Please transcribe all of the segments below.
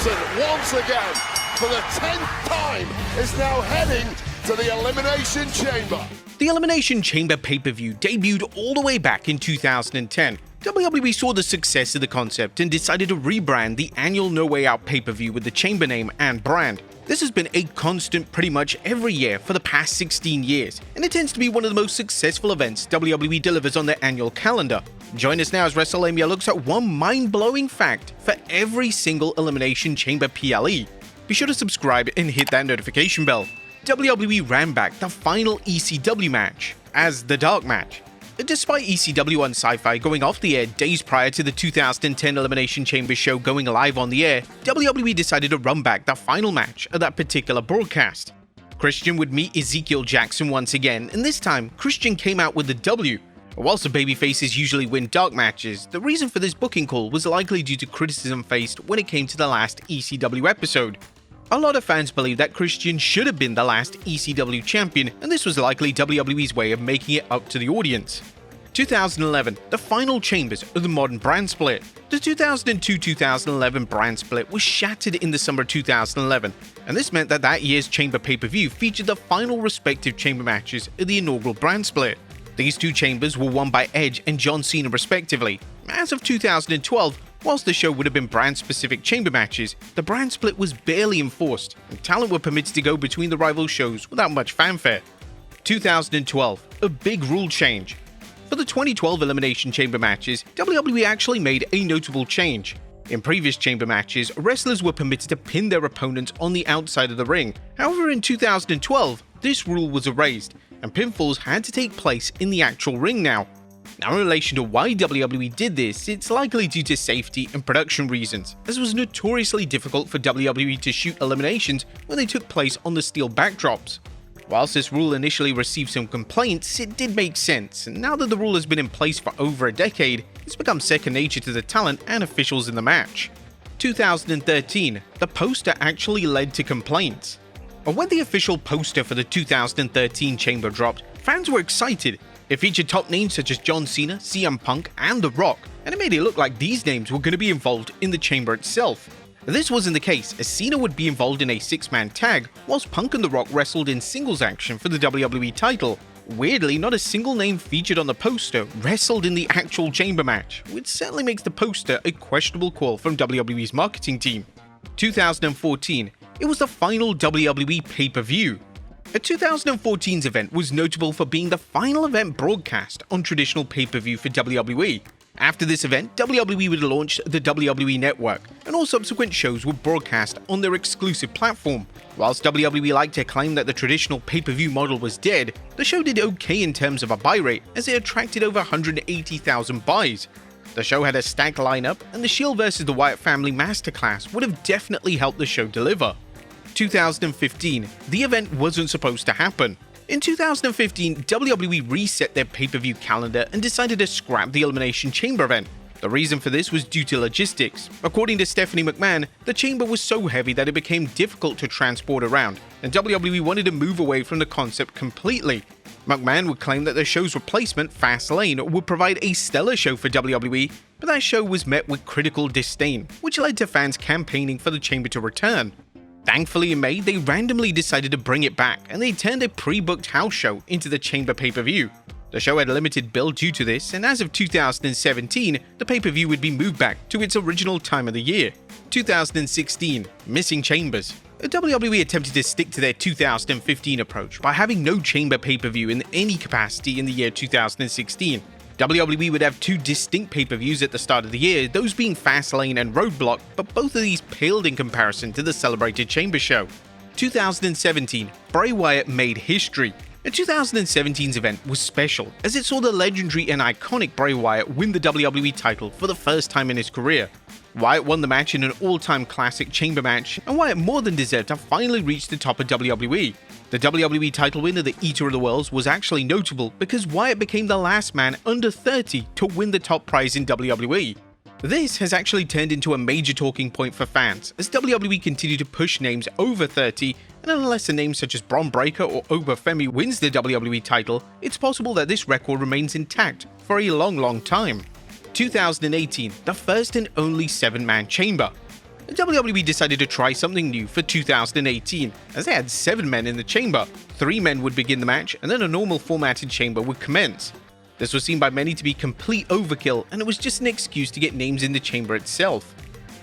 Orton, once again, for the 10th time, is now heading to the Elimination Chamber. The Elimination Chamber pay-per-view debuted all the way back in 2010. WWE saw the success of the concept and decided to rebrand the annual No Way Out pay-per-view with the Chamber name and brand. This has been a constant pretty much every year for the past 16 years, and it tends to be one of the most successful events WWE delivers on their annual calendar. Join us now as Wrestlelamia looks at one mind-blowing fact for every single Elimination Chamber PLE. Be sure to subscribe and hit that notification bell. WWE ran back the final ECW match as the Dark Match. Despite ECW on Sci-Fi going off the air days prior to the 2010 Elimination Chamber show going live on the air, WWE decided to run back the final match of that particular broadcast. Christian would meet Ezekiel Jackson once again, and this time, Christian came out with the W. Whilst the babyfaces usually win dark matches, the reason for this booking call was likely due to criticism faced when it came to the last ECW episode. A lot of fans believe that Christian should have been the last ECW champion, and this was likely WWE's way of making it up to the audience. 2011, the final chambers of the modern brand split. The 2002-2011 brand split was shattered in the summer of 2011, and this meant that that year's chamber pay-per-view featured the final respective chamber matches of the inaugural brand split. These two chambers were won by Edge and John Cena respectively. As of 2012, whilst the show would have been brand-specific chamber matches, the brand split was barely enforced, and talent were permitted to go between the rival shows without much fanfare. 2012, a big rule change. For the 2012 Elimination Chamber matches, WWE actually made a notable change. In previous chamber matches, wrestlers were permitted to pin their opponents on the outside of the ring. However, in 2012, this rule was erased, and pinfalls had to take place in the actual ring now. Now, in relation to why WWE did this, it's likely due to safety and production reasons, as it was notoriously difficult for WWE to shoot eliminations when they took place on the steel backdrops. Whilst this rule initially received some complaints, it did make sense, and now that the rule has been in place for over a decade, it's become second nature to the talent and officials in the match. 2013, the poster actually led to complaints. When the official poster for the 2013 Chamber dropped, fans were excited. It featured top names such as John Cena, CM Punk, and The Rock, and it made it look like these names were going to be involved in the Chamber itself. This wasn't the case, as Cena would be involved in a six-man tag, whilst Punk and The Rock wrestled in singles action for the WWE title. Weirdly, not a single name featured on the poster wrestled in the actual Chamber match, which certainly makes the poster a questionable call from WWE's marketing team. 2014, it was the final WWE pay-per-view. 2014's event was notable for being the final event broadcast on traditional pay-per-view for WWE. After this event, WWE would launch the WWE Network, and all subsequent shows were broadcast on their exclusive platform. Whilst WWE liked to claim that the traditional pay-per-view model was dead, the show did okay in terms of a buy rate, as it attracted over 180,000 buys. The show had a stacked lineup, and the Shield vs. the Wyatt Family Masterclass would have definitely helped the show deliver. 2015, the event wasn't supposed to happen. In 2015, WWE reset their pay-per-view calendar and decided to scrap the Elimination Chamber event. The reason for this was due to logistics. According to Stephanie McMahon, the chamber was so heavy that it became difficult to transport around, and WWE wanted to move away from the concept completely. McMahon would claim that the show's replacement, Fastlane, would provide a stellar show for WWE, but that show was met with critical disdain, which led to fans campaigning for the chamber to return. Thankfully, in May, they randomly decided to bring it back, and they turned a pre-booked house show into the Chamber pay-per-view. The show had a limited build due to this, and as of 2017, the pay-per-view would be moved back to its original time of the year. 2016, Missing Chambers. WWE attempted to stick to their 2015 approach by having no Chamber pay-per-view in any capacity in the year 2016. WWE would have two distinct pay-per-views at the start of the year, those being Fastlane and Roadblock, but both of these paled in comparison to the celebrated Chamber show. 2017, Bray Wyatt made history. The 2017's event was special, as it saw the legendary and iconic Bray Wyatt win the WWE title for the first time in his career. Wyatt won the match in an all-time classic Chamber match, and Wyatt more than deserved to finally reach the top of WWE. The WWE title win of the Eater of the Worlds was actually notable because Wyatt became the last man under 30 to win the top prize in WWE. This has actually turned into a major talking point for fans, as WWE continue to push names over 30, and unless a name such as Bron Breakker or Obafemi wins the WWE title, it's possible that this record remains intact for a long time. 2018, the first and only 7-man chamber. The WWE decided to try something new for 2018, as they had 7 men in the chamber. 3 men would begin the match, and then a normal formatted chamber would commence. This was seen by many to be complete overkill, and it was just an excuse to get names in the chamber itself.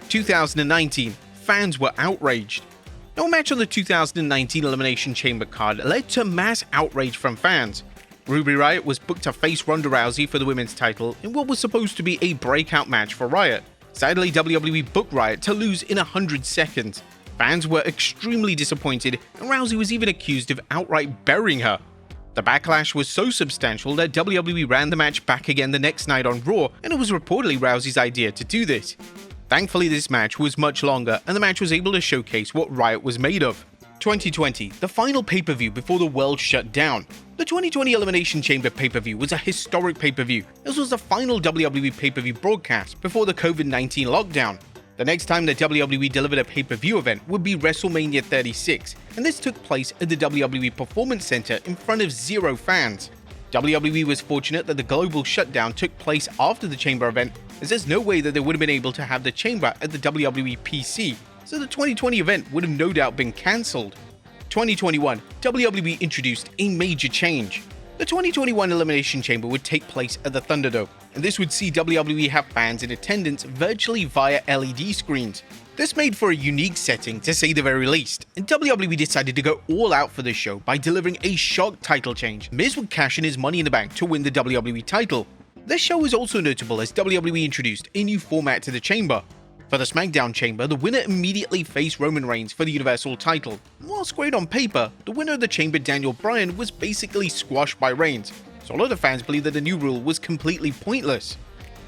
2019, fans were outraged. No match on the 2019 Elimination Chamber card led to mass outrage from fans. Ruby Riott was booked to face Ronda Rousey for the women's title in what was supposed to be a breakout match for Riott. Sadly, WWE booked Riott to lose in 100 seconds. Fans were extremely disappointed, and Rousey was even accused of outright burying her. The backlash was so substantial that WWE ran the match back again the next night on Raw, and it was reportedly Rousey's idea to do this. Thankfully, this match was much longer, and the match was able to showcase what Riott was made of. 2020, the final pay-per-view before the world shut down. The 2020 Elimination Chamber pay-per-view was a historic pay-per-view. This was the final WWE pay-per-view broadcast before the COVID-19 lockdown. The next time the WWE delivered a pay-per-view event would be WrestleMania 36, and this took place at the WWE Performance Center in front of 0 fans. WWE was fortunate that the global shutdown took place after the Chamber event, as there's no way that they would have been able to have the Chamber at the WWE PC, so the 2020 event would have no doubt been cancelled. 2021, WWE introduced a major change. The 2021 Elimination Chamber would take place at the Thunderdome, and this would see WWE have fans in attendance virtually via LED screens. This made for a unique setting to say the very least, and WWE decided to go all out for this show by delivering a shock title change. Miz would cash in his Money in the Bank to win the WWE title. This show was also notable as WWE introduced a new format to the Chamber. For the SmackDown Chamber, the winner immediately faced Roman Reigns for the Universal title. Whilst great on paper, the winner of the Chamber, Daniel Bryan, was basically squashed by Reigns, so a lot of fans believe that the new rule was completely pointless.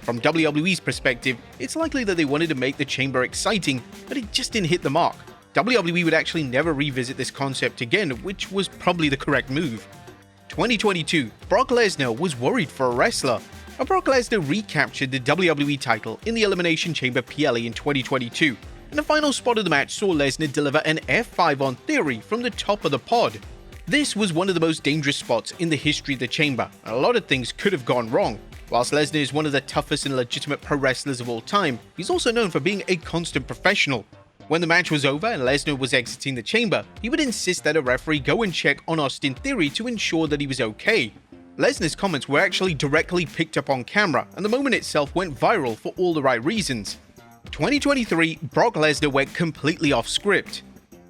From WWE's perspective, it's likely that they wanted to make the Chamber exciting, but it just didn't hit the mark. WWE would actually never revisit this concept again, which was probably the correct move. 2022, Brock Lesnar was worried for a wrestler. Brock Lesnar recaptured the WWE title in the Elimination Chamber PLE in 2022, and the final spot of the match saw Lesnar deliver an F5 on Theory from the top of the pod. This was one of the most dangerous spots in the history of the Chamber, and a lot of things could have gone wrong. Whilst Lesnar is one of the toughest and legitimate pro wrestlers of all time, he's also known for being a constant professional. When the match was over and Lesnar was exiting the chamber, he would insist that a referee go and check on Austin Theory to ensure that he was okay. Lesnar's comments were actually directly picked up on camera, and the moment itself went viral for all the right reasons. 2023, Brock Lesnar went completely off script.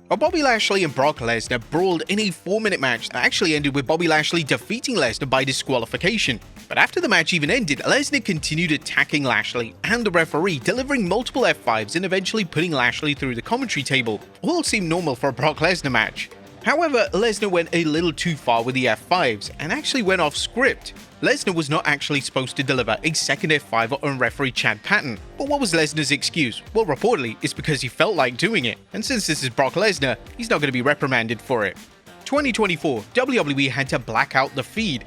Bobby Lashley and Brock Lesnar brawled in a 4-minute match that actually ended with Bobby Lashley defeating Lesnar by disqualification. But after the match even ended, Lesnar continued attacking Lashley and the referee, delivering multiple F5s and eventually putting Lashley through the commentary table. All seemed normal for a Brock Lesnar match. However, Lesnar went a little too far with the F5s and actually went off script. Lesnar was not actually supposed to deliver a second F5 on referee Chad Patton. But what was Lesnar's excuse? Well, reportedly, it's because he felt like doing it. And since this is Brock Lesnar, he's not going to be reprimanded for it. 2024, WWE had to black out the feed.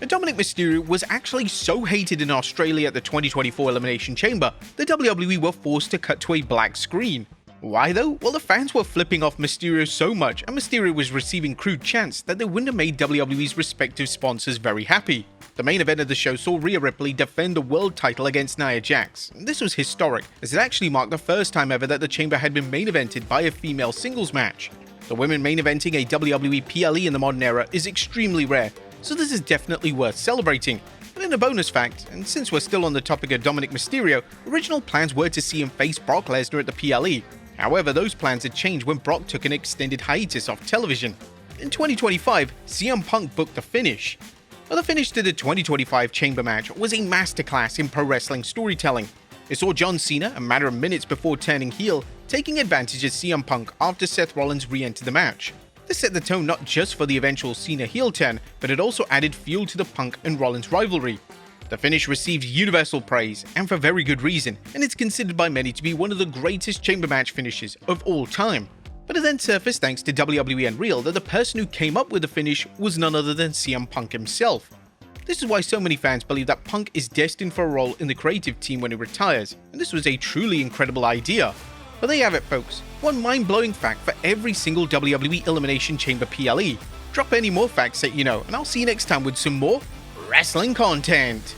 Dominic Mysterio was actually so hated in Australia at the 2024 Elimination Chamber that WWE were forced to cut to a black screen. Why though? Well, the fans were flipping off Mysterio so much, and Mysterio was receiving crude chants that they wouldn't have made WWE's respective sponsors very happy. The main event of the show saw Rhea Ripley defend the world title against Nia Jax. This was historic, as it actually marked the first time ever that the Chamber had been main evented by a female singles match. The women main eventing a WWE PLE in the modern era is extremely rare, so this is definitely worth celebrating. But in a bonus fact, and since we're still on the topic of Dominic Mysterio, original plans were to see him face Brock Lesnar at the PLE. However, those plans had changed when Brock took an extended hiatus off television. In 2025, CM Punk booked The Finish. Well, the finish to the 2025 Chamber match was a masterclass in pro wrestling storytelling. It saw John Cena, a matter of minutes before turning heel, taking advantage of CM Punk after Seth Rollins re-entered the match. This set the tone not just for the eventual Cena heel turn, but it also added fuel to the Punk and Rollins rivalry. The finish received universal praise, and for very good reason, and it's considered by many to be one of the greatest Chamber match finishes of all time. But it then surfaced thanks to WWE Unreal that the person who came up with the finish was none other than CM Punk himself. This is why so many fans believe that Punk is destined for a role in the creative team when he retires, and this was a truly incredible idea. But there you have it folks, one mind-blowing fact for every single WWE Elimination Chamber PLE. Drop any more facts that you know, and I'll see you next time with some more wrestling content.